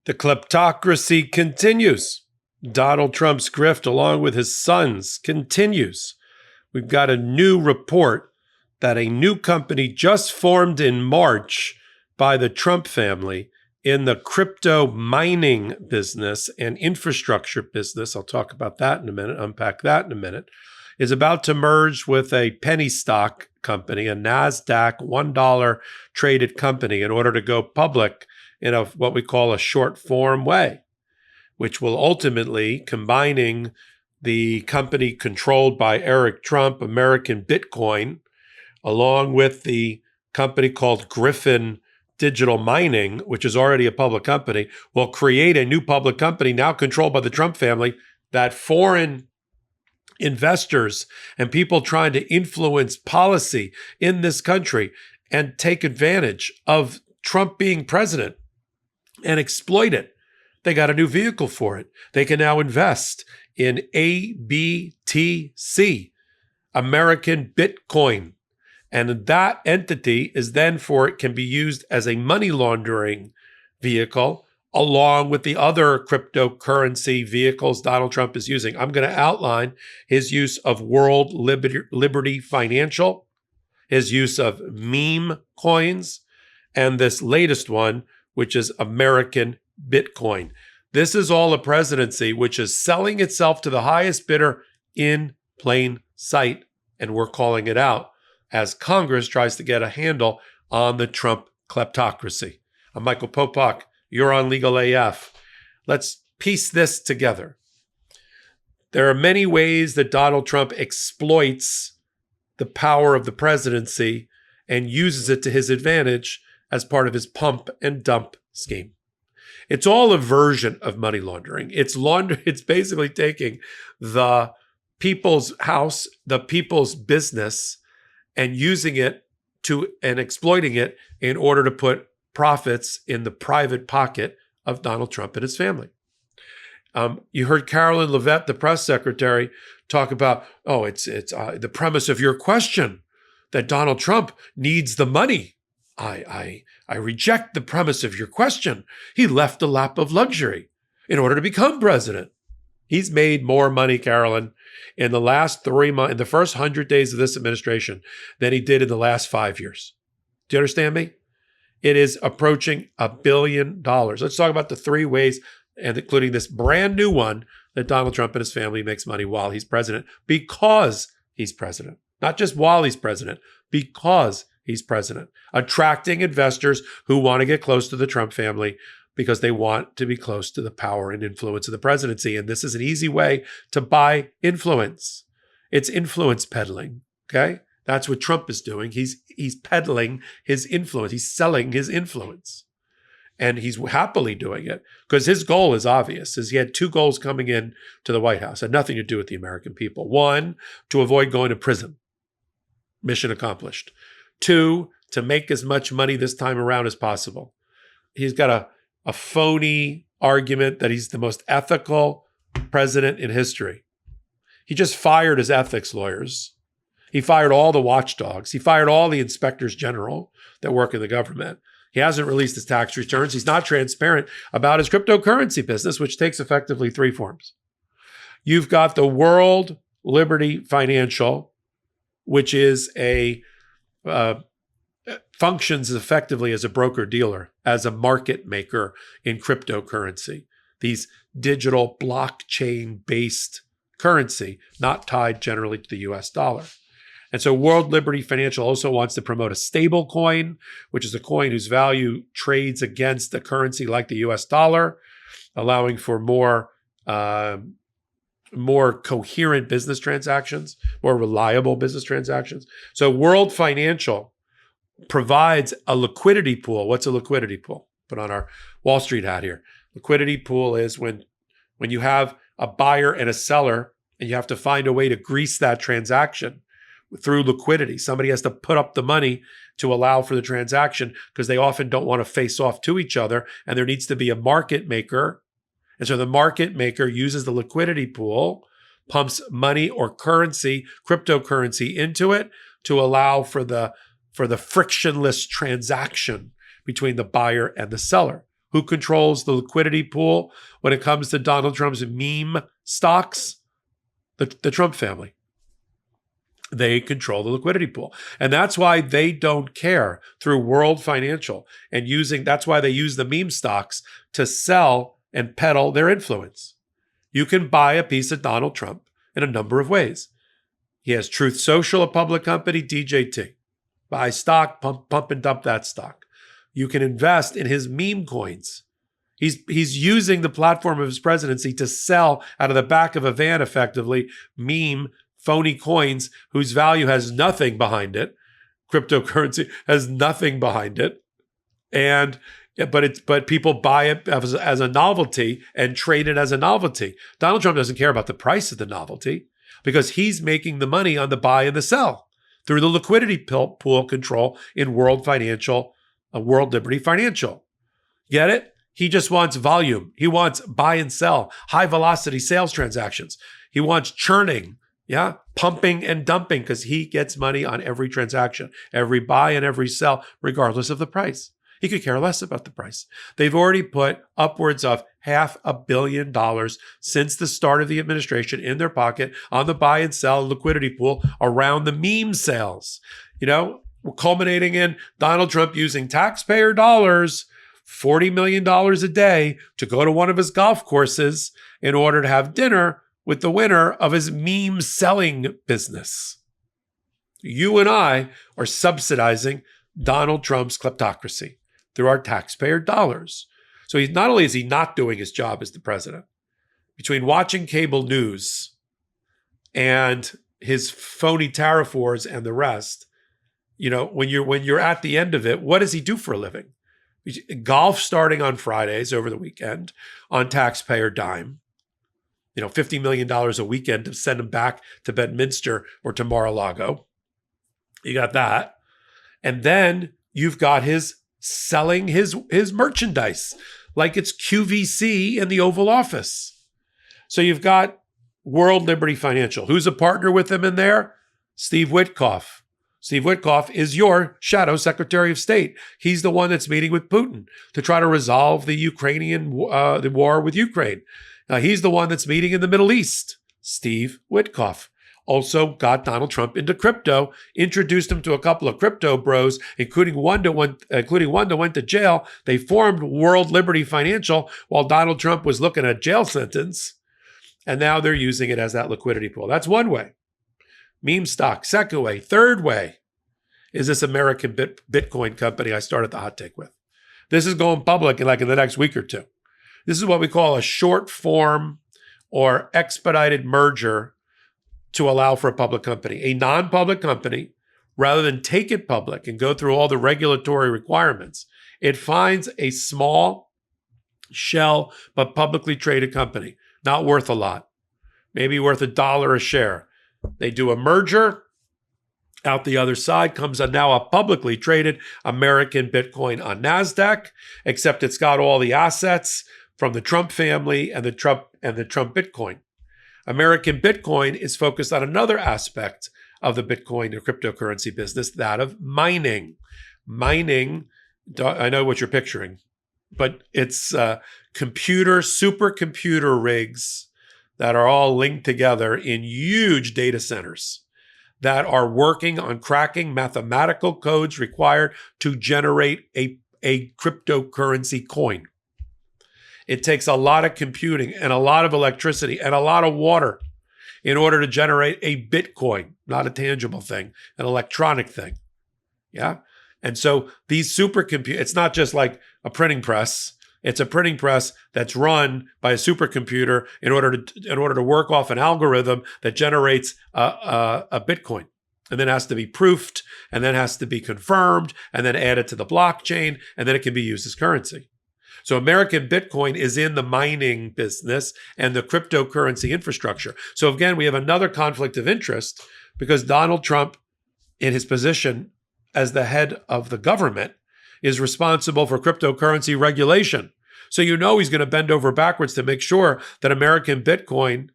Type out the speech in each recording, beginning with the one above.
The kleptocracy continues. Donald Trump's grift, along with his sons, continues. We've got a new report that a new company just formed in March by the Trump family in the crypto mining business and infrastructure business. I'll talk about that in a minute, unpack that in a minute, is about to merge with a penny stock company, a NASDAQ $1 traded company, in order to go public in what we call a short form way, which will ultimately, combining the company controlled by Eric Trump, American Bitcoin, along with the company called Griffin Digital Mining, which is already a public company, will create a new public company now controlled by the Trump family that foreign investors and people trying to influence policy in this country and take advantage of Trump being president and exploit it. They got a new vehicle for it. They can now invest in ABTC, American Bitcoin. And that entity is then can be used as a money laundering vehicle along with the other cryptocurrency vehicles Donald Trump is using. I'm going to outline his use of World Liberty Financial, his use of meme coins, and this latest one, which is American Bitcoin. This is all a presidency which is selling itself to the highest bidder in plain sight, and we're calling it out as Congress tries to get a handle on the Trump kleptocracy. I'm Michael Popok. You're on Legal AF. Let's piece this together. There are many ways that Donald Trump exploits the power of the presidency and uses it to his advantage as part of his pump and dump scheme. It's all a version of money laundering. It's basically taking the people's house, the people's business, and using it and exploiting it in order to put profits in the private pocket of Donald Trump and his family. You heard Carolyn Levitt, the press secretary, talk about, it's the premise of your question that Donald Trump needs the money. I reject the premise of your question. He left a lap of luxury in order to become president. He's made more money, Carolyn, in the last 3 months, in the first 100 days of this administration, than he did in the last 5 years. Do you understand me? It is approaching $1 billion. Let's talk about the 3 ways, and including this brand new one, that Donald Trump and his family makes money while he's president, because he's president. Not just while he's president, because he's president. Attracting investors who want to get close to the Trump family because they want to be close to the power and influence of the presidency. And this is an easy way to buy influence. It's influence peddling, okay? That's what Trump is doing. He's peddling his influence. He's selling his influence. And he's happily doing it because his goal is obvious. He had 2 goals coming in to the White House. It had nothing to do with the American people. 1, to avoid going to prison. Mission accomplished. 2, to make as much money this time around as possible. He's got a phony argument that he's the most ethical president in history. He just fired his ethics lawyers. He fired all the watchdogs. He fired all the inspectors general that work in the government. He hasn't released his tax returns. He's not transparent about his cryptocurrency business, which takes effectively 3 forms. You've got the World Liberty Financial, which is functions effectively as a broker-dealer, as a market maker in cryptocurrency. These digital blockchain-based currency, not tied generally to the US dollar. And so World Liberty Financial also wants to promote a stable coin, which is a coin whose value trades against a currency like the US dollar, allowing for more coherent business transactions, more reliable business transactions. So World Financial provides a liquidity pool. What's a liquidity pool? Put on our Wall Street hat here. Liquidity pool is when you have a buyer and a seller and you have to find a way to grease that transaction through liquidity. Somebody has to put up the money to allow for the transaction because they often don't want to face off to each other, and there needs to be a market maker. And so the market maker uses the liquidity pool, pumps money or currency, cryptocurrency into it to allow for the frictionless transaction between the buyer and the seller. Who controls the liquidity pool when it comes to Donald Trump's meme stocks? The Trump family. They control the liquidity pool. And that's why they don't care through World Financial and that's why they use the meme stocks to sell and peddle their influence. You can buy a piece of Donald Trump in a number of ways. He has Truth Social, a public company, DJT. Buy stock, pump and dump that stock. You can invest in his meme coins. He's using the platform of his presidency to sell out of the back of a van, effectively, meme phony coins whose value has nothing behind it. Cryptocurrency has nothing behind it. But people buy it as a novelty and trade it as a novelty. Donald Trump doesn't care about the price of the novelty because he's making the money on the buy and the sell through the liquidity pool control in World Liberty Financial. Get it? He just wants volume. He wants buy and sell, high velocity sales transactions. He wants churning, pumping and dumping, because he gets money on every transaction, every buy and every sell, regardless of the price. He could care less about the price. They've already put upwards of $500 million since the start of the administration in their pocket on the buy and sell liquidity pool around the meme sales. We're culminating in Donald Trump using taxpayer dollars, $40 million a day, to go to one of his golf courses in order to have dinner with the winner of his meme selling business. You and I are subsidizing Donald Trump's kleptocracy through our taxpayer dollars. So not only is he not doing his job as the president, between watching cable news and his phony tariff wars and the rest, when you're at the end of it, what does he do for a living? Golf starting on Fridays over the weekend on taxpayer dime. $50 million a weekend to send him back to Bedminster or to Mar-a-Lago. You got that. And then you've got his selling his merchandise like it's QVC in the Oval Office. So you've got World Liberty Financial. Who's a partner with him in there? Steve Witkoff. Steve Witkoff is your shadow Secretary of State. He's the one that's meeting with Putin to try to resolve the the war with Ukraine. He's the one that's meeting in the Middle East. Steve Witkoff also got Donald Trump into crypto, introduced him to a couple of crypto bros, including one that went to jail. They formed World Liberty Financial while Donald Trump was looking at a jail sentence, and now they're using it as that liquidity pool. That's one way. Meme stock. Second way. Third way is this American Bitcoin company I started the hot take with. This is going public in the next week or two. This is what we call a short form or expedited merger to allow for a public company. A non-public company, rather than take it public and go through all the regulatory requirements, it finds a small shell but publicly traded company, not worth a lot, maybe worth $1 a share. They do a merger. Out the other side comes now a publicly traded American Bitcoin on NASDAQ, except it's got all the assets from the Trump family and the Trump Bitcoin. American Bitcoin is focused on another aspect of the Bitcoin or cryptocurrency business, that of mining. Mining, I know what you're picturing, but it's supercomputer rigs that are all linked together in huge data centers that are working on cracking mathematical codes required to generate a cryptocurrency coin. It takes a lot of computing and a lot of electricity and a lot of water in order to generate a Bitcoin, not a tangible thing, an electronic thing. Yeah. And so these supercomputers, it's not just like a printing press. It's a printing press that's run by a supercomputer in order to work off an algorithm that generates a Bitcoin, and then has to be proofed, and then has to be confirmed, and then added to the blockchain, and then it can be used as currency. So American Bitcoin is in the mining business and the cryptocurrency infrastructure. So again, we have another conflict of interest because Donald Trump, in his position as the head of the government, is responsible for cryptocurrency regulation. So he's going to bend over backwards to make sure that American Bitcoin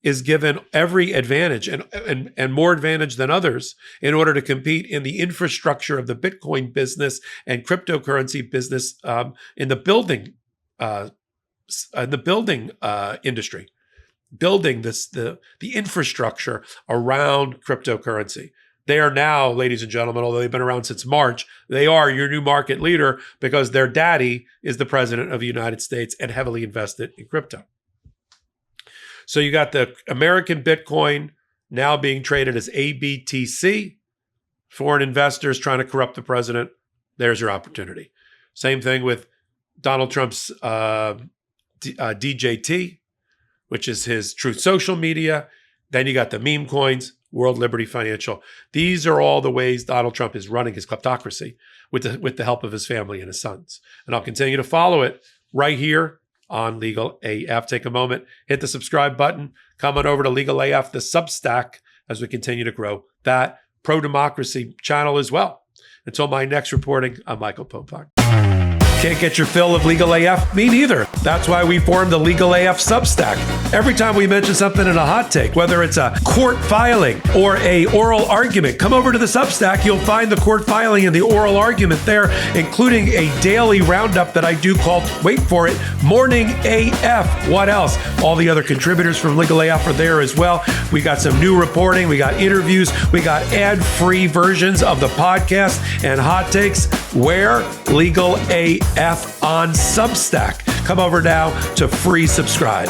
is given every advantage and more advantage than others in order to compete in the infrastructure of the Bitcoin business and cryptocurrency business in the building industry, building the infrastructure around cryptocurrency. They are now, ladies and gentlemen, although they've been around since March, they are your new market leader because their daddy is the president of the United States and heavily invested in crypto. So you got the American Bitcoin now being traded as ABTC. Foreign investors trying to corrupt the president. There's your opportunity. Same thing with Donald Trump's DJT, which is his Truth Social media. Then you got the meme coins, World Liberty Financial. These are all the ways Donald Trump is running his kleptocracy with the help of his family and his sons. And I'll continue to follow it right here on Legal AF. Take a moment, hit the subscribe button, come on over to Legal AF, the Substack, as we continue to grow that pro-democracy channel as well. Until my next reporting, I'm Michael Popok. Can't get your fill of Legal AF? Me neither. That's why we formed the Legal AF Substack. Every time we mention something in a hot take, whether it's a court filing or a oral argument, come over to the Substack. You'll find the court filing and the oral argument there, including a daily roundup that I do called, wait for it, Morning AF. What else? All the other contributors from Legal AF are there as well. We got some new reporting. We got interviews. We got ad-free versions of the podcast and hot takes. Where? Legal AF on Substack. Come over now to free subscribe.